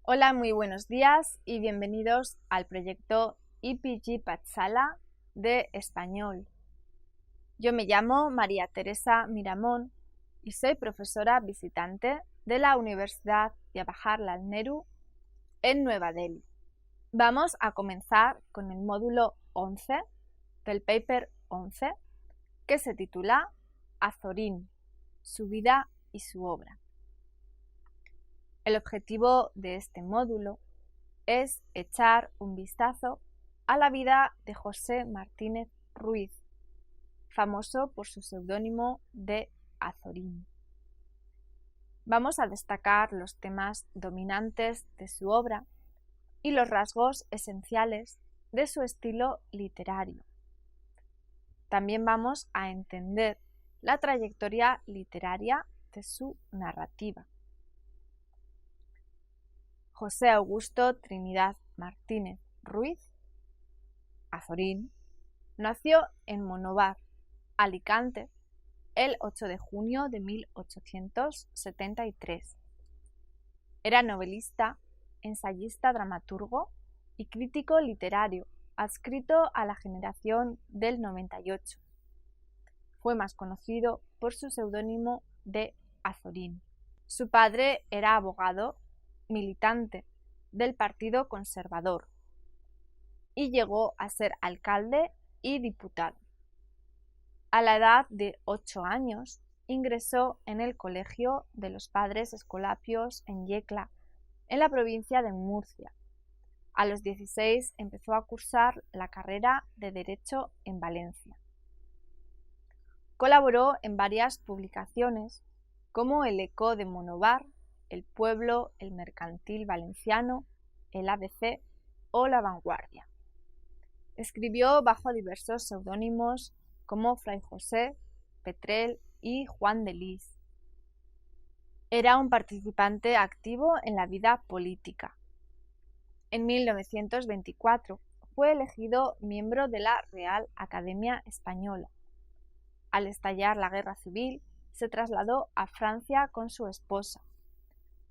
Hola, muy buenos días y bienvenidos al proyecto IPG Patsala de Español. Yo me llamo María Teresa Miramón y soy profesora visitante de la Universidad Jawaharlal Nehru en Nueva Delhi. Vamos a comenzar con el módulo 11 del paper 11 que se titula Azorín, su vida y su obra. El objetivo de este módulo es echar un vistazo a la vida de José Martínez Ruiz, famoso por su seudónimo de Azorín. Vamos a destacar los temas dominantes de su obra y los rasgos esenciales de su estilo literario. También vamos a entender la trayectoria literaria de su narrativa. José Augusto Trinidad Martínez Ruiz, Azorín, nació en Monóvar, Alicante, el 8 de junio de 1873. Era novelista, ensayista, dramaturgo y crítico literario, adscrito a la generación del 98. Fue más conocido por su seudónimo de Azorín. Su padre era abogado, militante del Partido Conservador y llegó a ser alcalde y diputado. A la edad de 8 años ingresó en el Colegio de los Padres Escolapios en Yecla, en la provincia de Murcia. A los 16 empezó a cursar la carrera de Derecho en Valencia. Colaboró en varias publicaciones como El Eco de Monóvar, El Pueblo, El Mercantil Valenciano, El ABC o La Vanguardia. Escribió bajo diversos seudónimos como Fray José, Petrel y Juan de Lis. Era un participante activo en la vida política. En 1924 fue elegido miembro de la Real Academia Española. Al estallar la Guerra Civil, se trasladó a Francia con su esposa.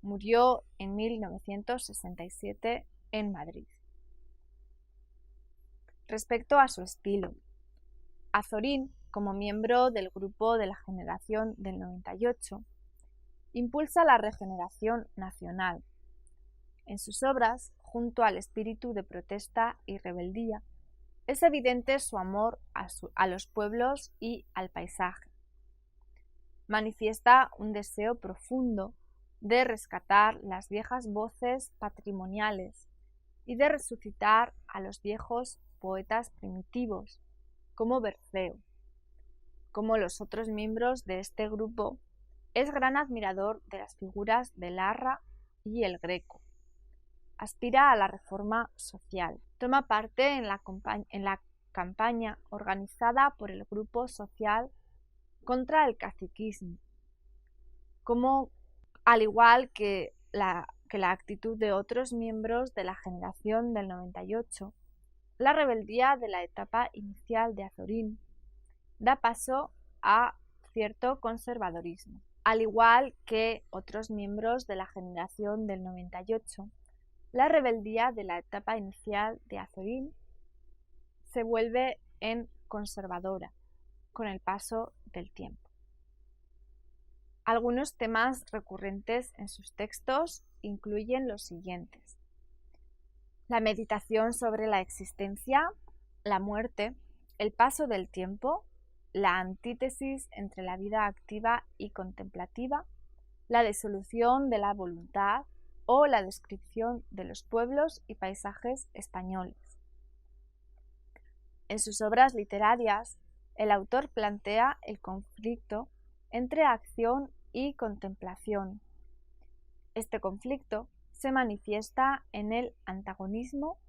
Murió en 1967 en Madrid. Respecto a su estilo, Azorín, como miembro del grupo de la generación del 98, impulsa la regeneración nacional. En sus obras, junto al espíritu de protesta y rebeldía, es evidente su amor a los pueblos y al paisaje. Manifiesta un deseo profundo de rescatar las viejas voces patrimoniales y de resucitar a los viejos poetas primitivos, como Berceo. Como los otros miembros de este grupo, es gran admirador de las figuras de Larra y el Greco. Aspira a la reforma social. Toma parte en la campaña organizada por el Grupo Social contra el caciquismo, al igual que la actitud de otros miembros de la generación del 98, la rebeldía de la etapa inicial de Azorín da paso a cierto conservadorismo. Al igual que otros miembros de la generación del 98, la rebeldía de la etapa inicial de Azorín se vuelve en conservadora con el paso del tiempo. Algunos temas recurrentes en sus textos incluyen los siguientes: la meditación sobre la existencia, la muerte, el paso del tiempo, la antítesis entre la vida activa y contemplativa, la disolución de la voluntad o la descripción de los pueblos y paisajes españoles. En sus obras literarias, el autor plantea el conflicto entre acción y contemplación. Este conflicto se manifiesta en el antagonismo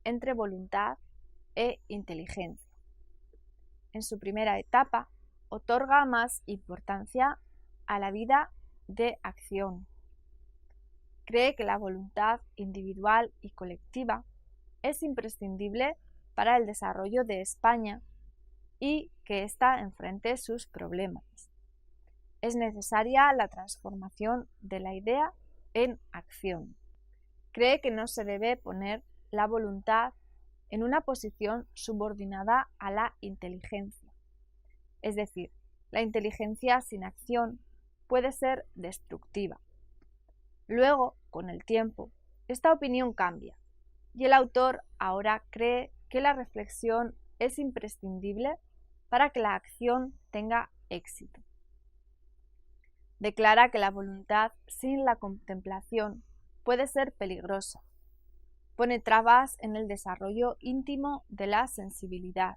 entre voluntad e inteligencia. En su primera etapa, otorga más importancia a la vida de acción. Cree que la voluntad individual y colectiva es imprescindible para el desarrollo de España y que ésta enfrente sus problemas. Es necesaria la transformación de la idea en acción. cree que no se debe poner la voluntad en una posición subordinada a la inteligencia. Es decir, la inteligencia sin acción puede ser destructiva. Luego, con el tiempo, esta opinión cambia y el autor ahora cree que la reflexión es imprescindible para que la acción tenga éxito. Declara que la voluntad sin la contemplación puede ser peligrosa. Pone trabas en el desarrollo íntimo de la sensibilidad.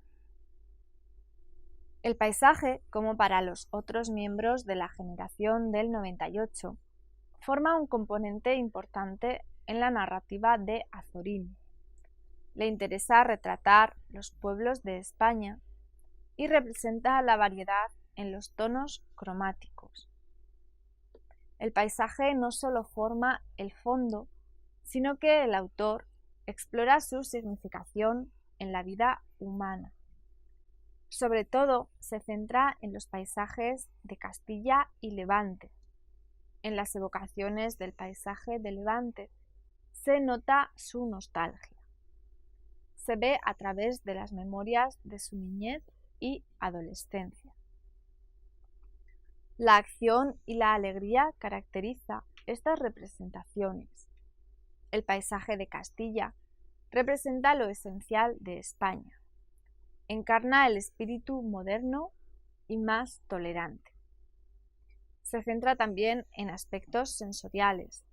El paisaje, como para los otros miembros de la generación del 98, forma un componente importante en la narrativa de Azorín. Le interesa retratar los pueblos de España y representa la variedad en los tonos cromáticos. El paisaje no solo forma el fondo, sino que el autor explora su significación en la vida humana. Sobre todo se centra en los paisajes de Castilla y Levante. En las evocaciones del paisaje de Levante se nota su nostalgia. Se ve a través de las memorias de su niñez y adolescencia. La acción y la alegría caracteriza estas representaciones. El paisaje de Castilla representa lo esencial de España. Encarna el espíritu moderno y más tolerante. Se centra también en aspectos sensoriales.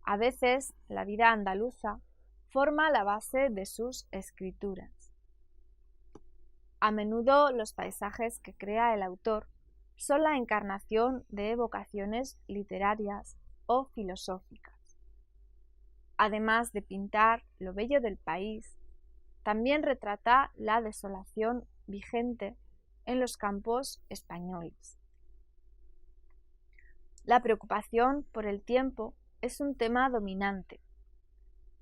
A veces, la vida andaluza forma la base de sus escrituras. A menudo los paisajes que crea el autor son la encarnación de evocaciones literarias o filosóficas. Además de pintar lo bello del país, también retrata la desolación vigente en los campos españoles. La preocupación por el tiempo es un tema dominante.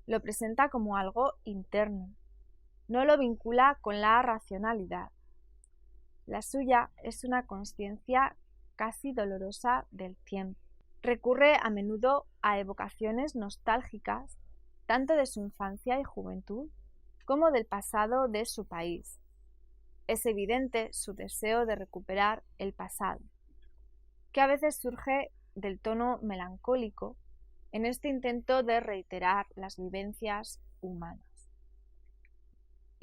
Lo presenta como algo interno. No lo vincula con la racionalidad. La suya es una consciencia casi dolorosa del tiempo. Recurre a menudo a evocaciones nostálgicas, tanto de su infancia y juventud, como del pasado de su país. Es evidente su deseo de recuperar el pasado, que a veces surge del tono melancólico en este intento de reiterar las vivencias humanas.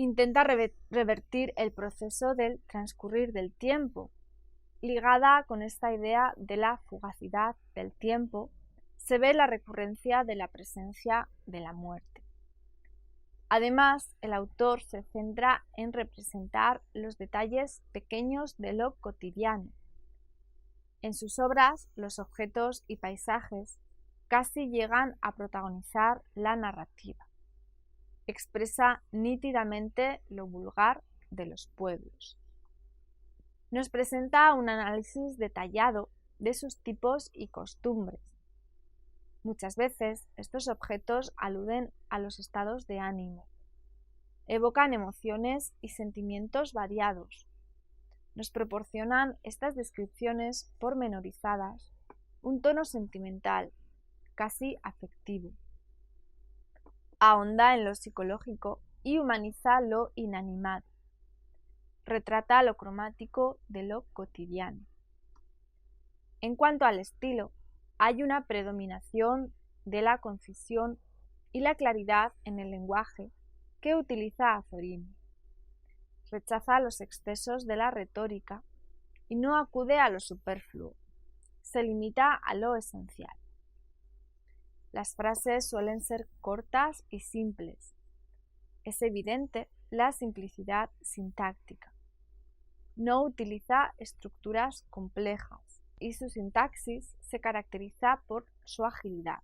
Intenta revertir el proceso del transcurrir del tiempo. Ligada con esta idea de la fugacidad del tiempo, se ve la recurrencia de la presencia de la muerte. Además, el autor se centra en representar los detalles pequeños de lo cotidiano. En sus obras, los objetos y paisajes casi llegan a protagonizar la narrativa. Expresa nítidamente lo vulgar de los pueblos. Nos presenta un análisis detallado de sus tipos y costumbres. Muchas veces estos objetos aluden a los estados de ánimo. Evocan emociones y sentimientos variados. Nos proporcionan estas descripciones pormenorizadas un tono sentimental, casi afectivo. Ahonda en lo psicológico y humaniza lo inanimado. Retrata lo cromático de lo cotidiano. En cuanto al estilo, hay una predominación de la concisión y la claridad en el lenguaje que utiliza Azorín. Rechaza los excesos de la retórica y no acude a lo superfluo. Se limita a lo esencial. Las frases suelen ser cortas y simples. Es evidente la simplicidad sintáctica. No utiliza estructuras complejas y su sintaxis se caracteriza por su agilidad.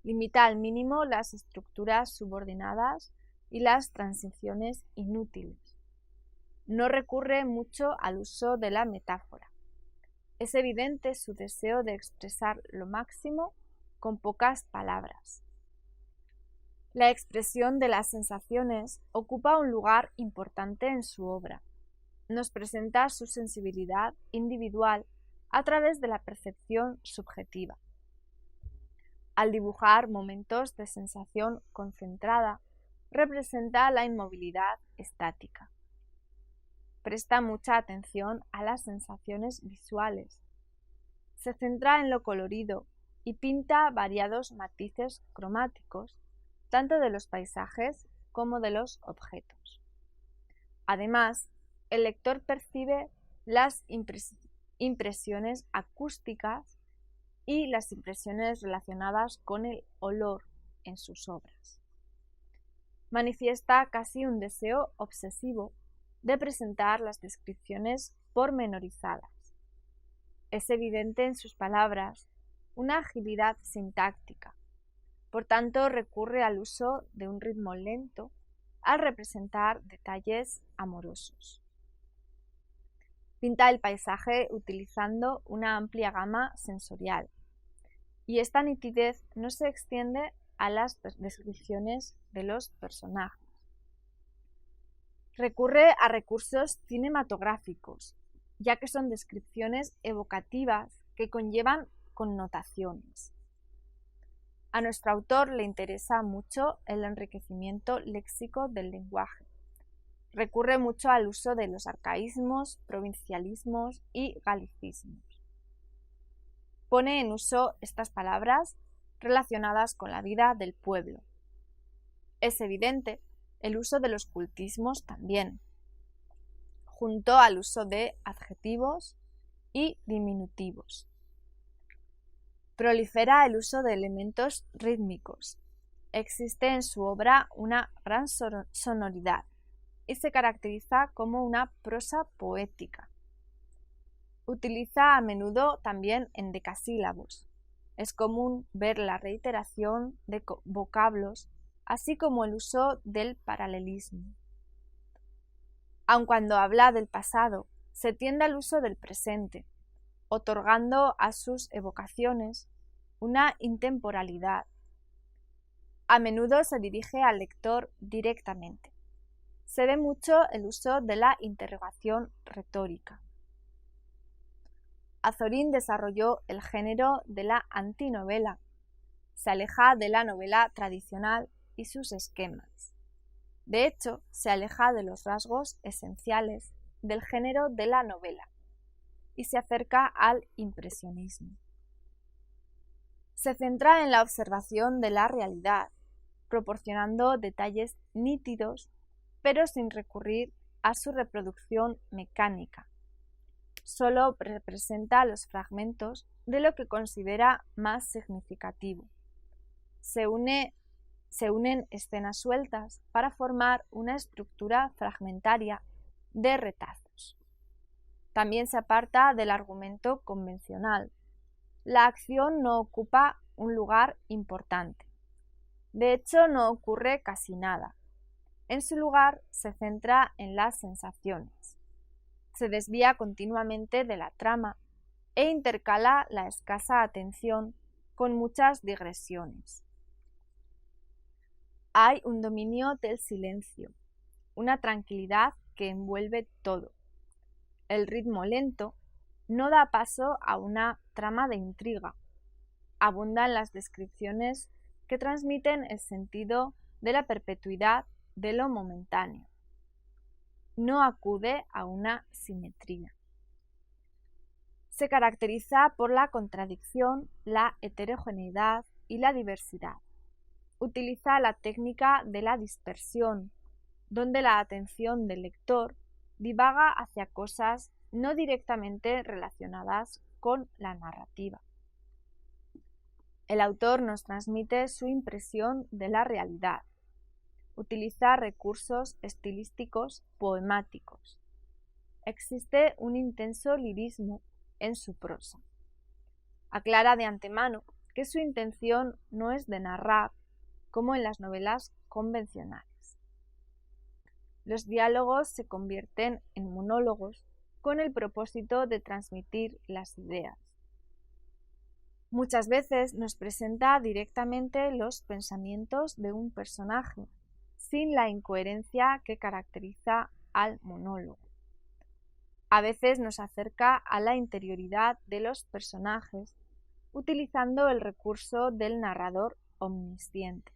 Limita al mínimo las estructuras subordinadas y las transiciones inútiles. No recurre mucho al uso de la metáfora. Es evidente su deseo de expresar lo máximo con pocas palabras. La expresión de las sensaciones ocupa un lugar importante en su obra. Nos presenta su sensibilidad individual a través de la percepción subjetiva. Al dibujar momentos de sensación concentrada, representa la inmovilidad estática. Presta mucha atención a las sensaciones visuales. Se centra en lo colorido y pinta variados matices cromáticos, tanto de los paisajes como de los objetos. Además, el lector percibe las impresiones acústicas y las impresiones relacionadas con el olor en sus obras. Manifiesta casi un deseo obsesivo de presentar las descripciones pormenorizadas. Es evidente en sus palabras una agilidad sintáctica. Por tanto, recurre al uso de un ritmo lento al representar detalles amorosos. Pinta el paisaje utilizando una amplia gama sensorial, y esta nitidez no se extiende a las descripciones de los personajes. Recurre a recursos cinematográficos, ya que son descripciones evocativas que conllevan connotaciones. A nuestro autor le interesa mucho el enriquecimiento léxico del lenguaje. Recurre mucho al uso de los arcaísmos, provincialismos y galicismos. Pone en uso estas palabras relacionadas con la vida del pueblo. Es evidente el uso de los cultismos también, junto al uso de adjetivos y diminutivos. Prolifera el uso de elementos rítmicos. Existe en su obra una gran sonoridad y se caracteriza como una prosa poética. Utiliza a menudo también endecasílabos. Es común ver la reiteración de vocablos, así como el uso del paralelismo. Aun cuando habla del pasado, se tiende al uso del presente, otorgando a sus evocaciones una intemporalidad. A menudo se dirige al lector directamente. Se ve mucho el uso de la interrogación retórica. Azorín desarrolló el género de la antinovela. Se aleja de la novela tradicional y sus esquemas. De hecho, se aleja de los rasgos esenciales del género de la novela y se acerca al impresionismo. Se centra en la observación de la realidad, proporcionando detalles nítidos, pero sin recurrir a su reproducción mecánica. Solo representa los fragmentos de lo que considera más significativo. Se unen escenas sueltas para formar una estructura fragmentaria de retazos. También se aparta del argumento convencional. La acción no ocupa un lugar importante. De hecho, no ocurre casi nada. En su lugar, se centra en las sensaciones. Se desvía continuamente de la trama e intercala la escasa atención con muchas digresiones. Hay un dominio del silencio, una tranquilidad que envuelve todo. El ritmo lento no da paso a una trama de intriga. Abundan las descripciones que transmiten el sentido de la perpetuidad de lo momentáneo. No acude a una simetría. Se caracteriza por la contradicción, la heterogeneidad y la diversidad. Utiliza la técnica de la dispersión, donde la atención del lector divaga hacia cosas no directamente relacionadas con la narrativa. El autor nos transmite su impresión de la realidad. Utiliza recursos estilísticos poemáticos. Existe un intenso lirismo en su prosa. Aclara de antemano que su intención no es de narrar, como en las novelas convencionales. Los diálogos se convierten en monólogos con el propósito de transmitir las ideas. Muchas veces nos presenta directamente los pensamientos de un personaje, sin la incoherencia que caracteriza al monólogo. A veces nos acerca a la interioridad de los personajes, utilizando el recurso del narrador omnisciente.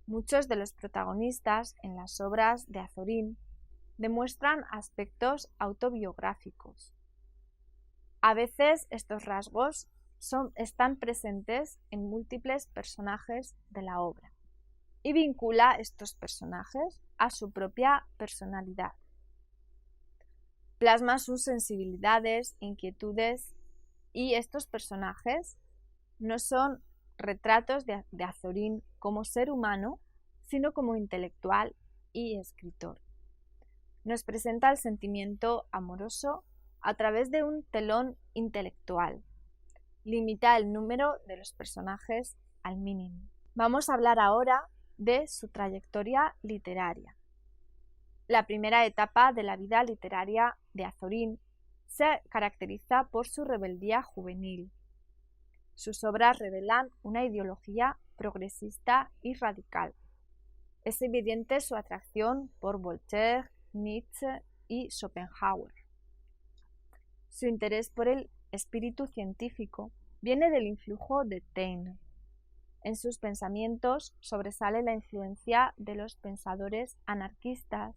Muchos de los protagonistas en las obras de Azorín demuestran aspectos autobiográficos. A veces estos rasgos están presentes en múltiples personajes de la obra y vincula estos personajes a su propia personalidad. Plasma sus sensibilidades, inquietudes, y estos personajes no son retratos de Azorín como ser humano, sino como intelectual y escritor. Nos presenta el sentimiento amoroso a través de un telón intelectual. Limita el número de los personajes al mínimo. Vamos a hablar ahora de su trayectoria literaria. La primera etapa de la vida literaria de Azorín se caracteriza por su rebeldía juvenil. Sus obras revelan una ideología progresista y radical. Es evidente su atracción por Voltaire, Nietzsche y Schopenhauer. Su interés por el espíritu científico viene del influjo de Taine. En sus pensamientos sobresale la influencia de los pensadores anarquistas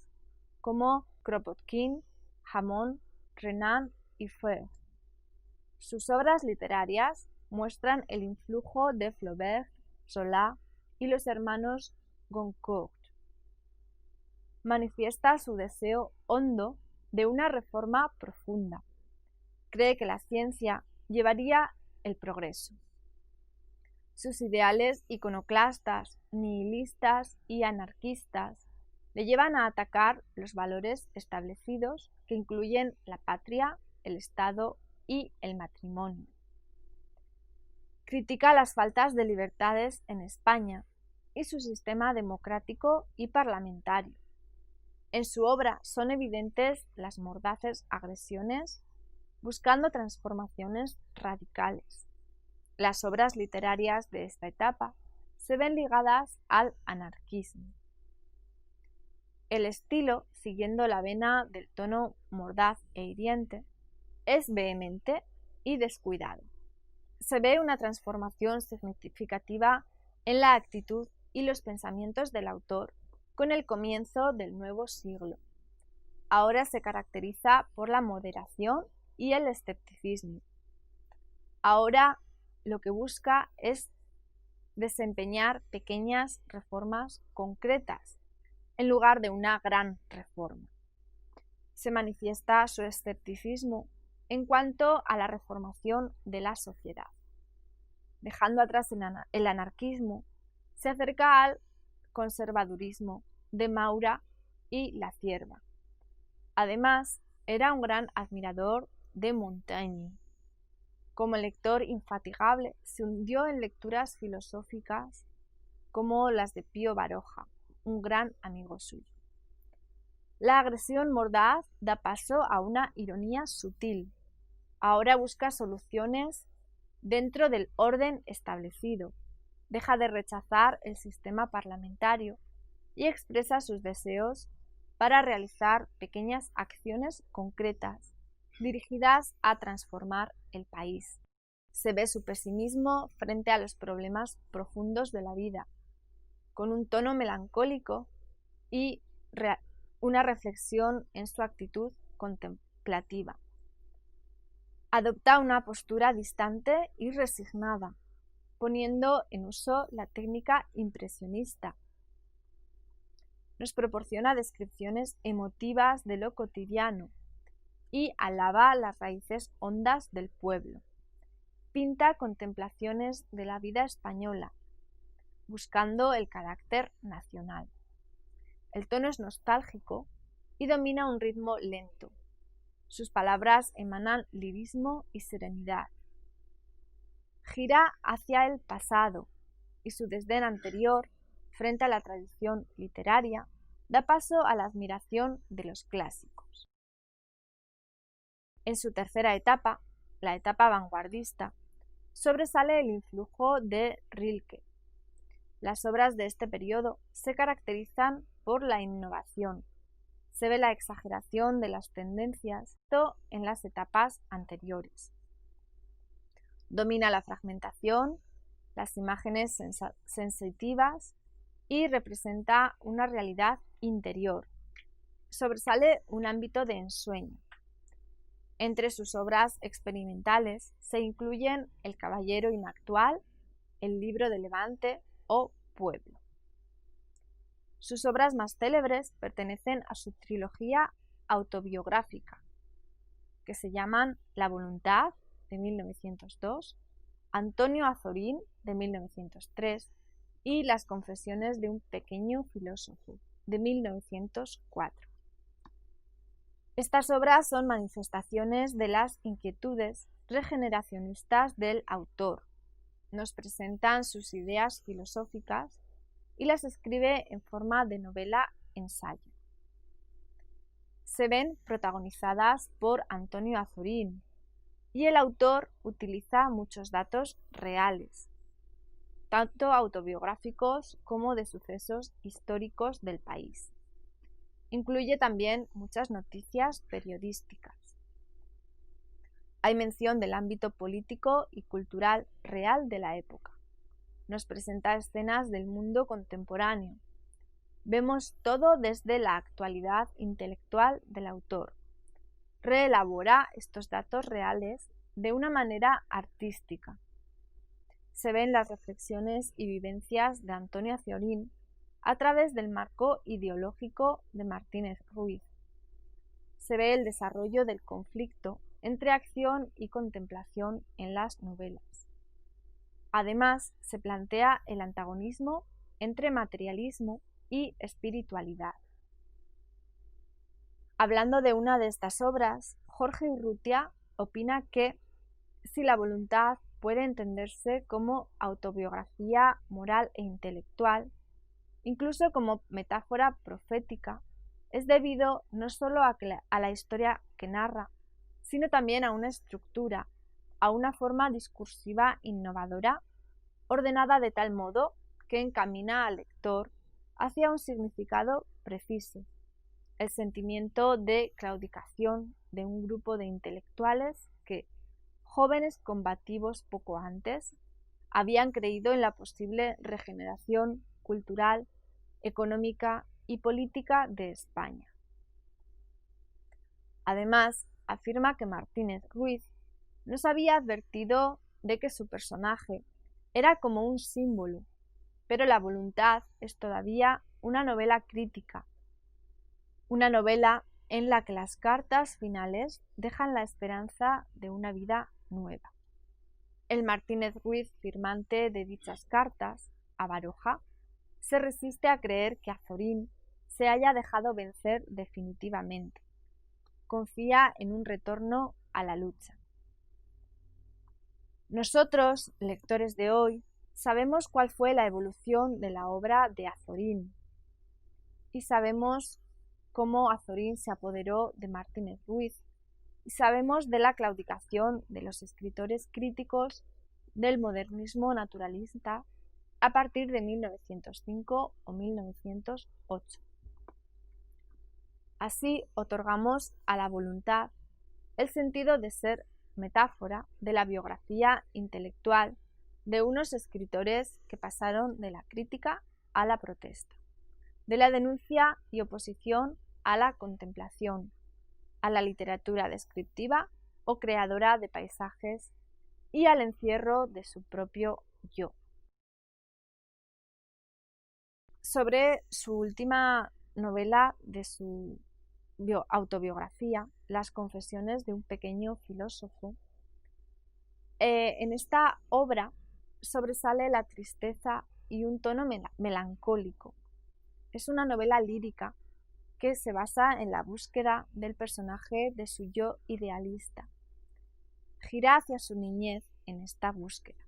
como Kropotkin, Hamon, Renan y Freud. Sus obras literarias muestran el influjo de Flaubert, Zola y los hermanos Goncourt. Manifiesta su deseo hondo de una reforma profunda. Cree que la ciencia llevaría el progreso. Sus ideales iconoclastas, nihilistas y anarquistas le llevan a atacar los valores establecidos que incluyen la patria, el Estado y el matrimonio. Critica las faltas de libertades en España y su sistema democrático y parlamentario. En su obra son evidentes las mordaces agresiones, buscando transformaciones radicales. Las obras literarias de esta etapa se ven ligadas al anarquismo. El estilo, siguiendo la vena del tono mordaz e hiriente, es vehemente y descuidado. Se ve una transformación significativa en la actitud y los pensamientos del autor con el comienzo del nuevo siglo. Ahora se caracteriza por la moderación y el escepticismo. Ahora lo que busca es desempeñar pequeñas reformas concretas en lugar de una gran reforma. Se manifiesta su escepticismo en cuanto a la reformación de la sociedad. Dejando atrás el anarquismo, se acerca al conservadurismo de Maura y La Cierva. Además, era un gran admirador de Montaigne. Como lector infatigable, se hundió en lecturas filosóficas como las de Pío Baroja, un gran amigo suyo. La agresión mordaz da paso a una ironía sutil. Ahora busca soluciones dentro del orden establecido, deja de rechazar el sistema parlamentario y expresa sus deseos para realizar pequeñas acciones concretas dirigidas a transformar el país. Se ve su pesimismo frente a los problemas profundos de la vida, con un tono melancólico y una reflexión en su actitud contemplativa. Adopta una postura distante y resignada, poniendo en uso la técnica impresionista. Nos proporciona descripciones emotivas de lo cotidiano y alaba las raíces hondas del pueblo. Pinta contemplaciones de la vida española, buscando el carácter nacional. El tono es nostálgico y domina un ritmo lento. Sus palabras emanan lirismo y serenidad. Gira hacia el pasado y su desdén anterior frente a la tradición literaria da paso a la admiración de los clásicos. En su tercera etapa, la etapa vanguardista, sobresale el influjo de Rilke. Las obras de este periodo se caracterizan por la innovación. Se ve la exageración de las tendencias en las etapas anteriores. Domina la fragmentación, las imágenes sensitivas y representa una realidad interior. Sobresale un ámbito de ensueño. Entre sus obras experimentales se incluyen El caballero inactual, El libro de Levante o Pueblo. Sus obras más célebres pertenecen a su trilogía autobiográfica, que se llaman La voluntad, de 1902, Antonio Azorín, de 1903, y Las confesiones de un pequeño filósofo, de 1904. Estas obras son manifestaciones de las inquietudes regeneracionistas del autor. Nos presentan sus ideas filosóficas y las escribe en forma de novela-ensayo. Se ven protagonizadas por Antonio Azorín y el autor utiliza muchos datos reales, tanto autobiográficos como de sucesos históricos del país. Incluye también muchas noticias periodísticas. Hay mención del ámbito político y cultural real de la época. Nos presenta escenas del mundo contemporáneo. Vemos todo desde la actualidad intelectual del autor. Reelabora estos datos reales de una manera artística. Se ven las reflexiones y vivencias de Antonio Azorín a través del marco ideológico de Martínez Ruiz. Se ve el desarrollo del conflicto entre acción y contemplación en las novelas. Además, se plantea el antagonismo entre materialismo y espiritualidad. Hablando de una de estas obras, Jorge Urrutia opina que si la voluntad puede entenderse como autobiografía moral e intelectual, incluso como metáfora profética, es debido no solo a la historia que narra, sino también a una estructura, a una forma discursiva innovadora, ordenada de tal modo que encamina al lector hacia un significado preciso, el sentimiento de claudicación de un grupo de intelectuales que, jóvenes combativos poco antes, habían creído en la posible regeneración cultural, económica y política de España. Además, afirma que Martínez Ruiz nos había advertido de que su personaje era como un símbolo, pero La voluntad es todavía una novela crítica, una novela en la que las cartas finales dejan la esperanza de una vida nueva. El Martínez Ruiz firmante de dichas cartas, a Baroja, se resiste a creer que Azorín se haya dejado vencer definitivamente. Confía en un retorno a la lucha. Nosotros, lectores de hoy, sabemos cuál fue la evolución de la obra de Azorín y sabemos cómo Azorín se apoderó de Martínez Ruiz y sabemos de la claudicación de los escritores críticos del modernismo naturalista a partir de 1905 o 1908. Así otorgamos a La voluntad el sentido de ser metáfora de la biografía intelectual de unos escritores que pasaron de la crítica a la protesta, de la denuncia y oposición a la contemplación, a la literatura descriptiva o creadora de paisajes y al encierro de su propio yo. Sobre su última novela de su autobiografía, Las confesiones de un pequeño filósofo, en esta obra sobresale la tristeza y un tono melancólico. Es una novela lírica que se basa en la búsqueda del personaje de su yo idealista. Gira hacia su niñez en esta búsqueda.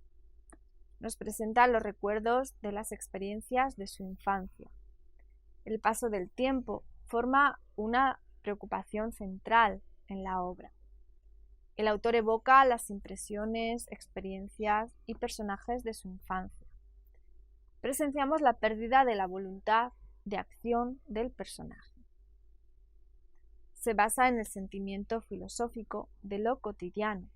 Nos presenta los recuerdos de las experiencias de su infancia. El paso del tiempo forma una preocupación central en la obra. El autor evoca las impresiones, experiencias y personajes de su infancia. Presenciamos la pérdida de la voluntad de acción del personaje. Se basa en el sentimiento filosófico de lo cotidiano.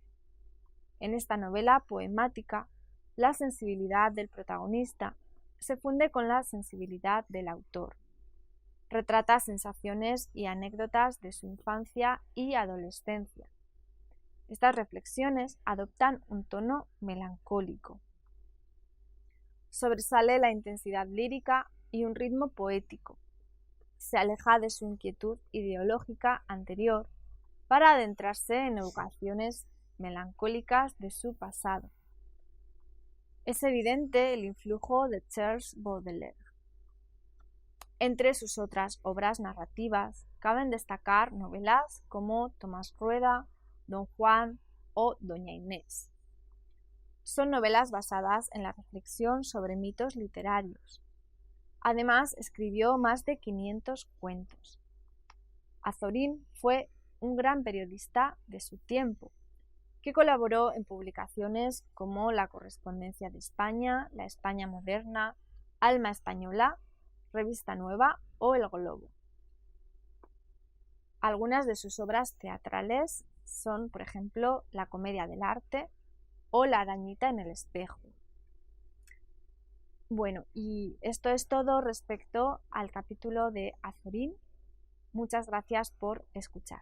En esta novela poemática, la sensibilidad del protagonista se funde con la sensibilidad del autor. Retrata sensaciones y anécdotas de su infancia y adolescencia. Estas reflexiones adoptan un tono melancólico. Sobresale la intensidad lírica y un ritmo poético. Se aleja de su inquietud ideológica anterior para adentrarse en evocaciones melancólicas de su pasado. Es evidente el influjo de Charles Baudelaire. Entre sus otras obras narrativas caben destacar novelas como Tomás Rueda, Don Juan o Doña Inés. Son novelas basadas en la reflexión sobre mitos literarios. Además, escribió más de 500 cuentos. Azorín fue un gran periodista de su tiempo, que colaboró en publicaciones como La Correspondencia de España, La España Moderna, Alma Española, Revista Nueva o El Globo. Algunas de sus obras teatrales son, por ejemplo, La Comedia del Arte o La Arañita en el espejo. Bueno, y esto es todo respecto al capítulo de Azorín. Muchas gracias por escuchar.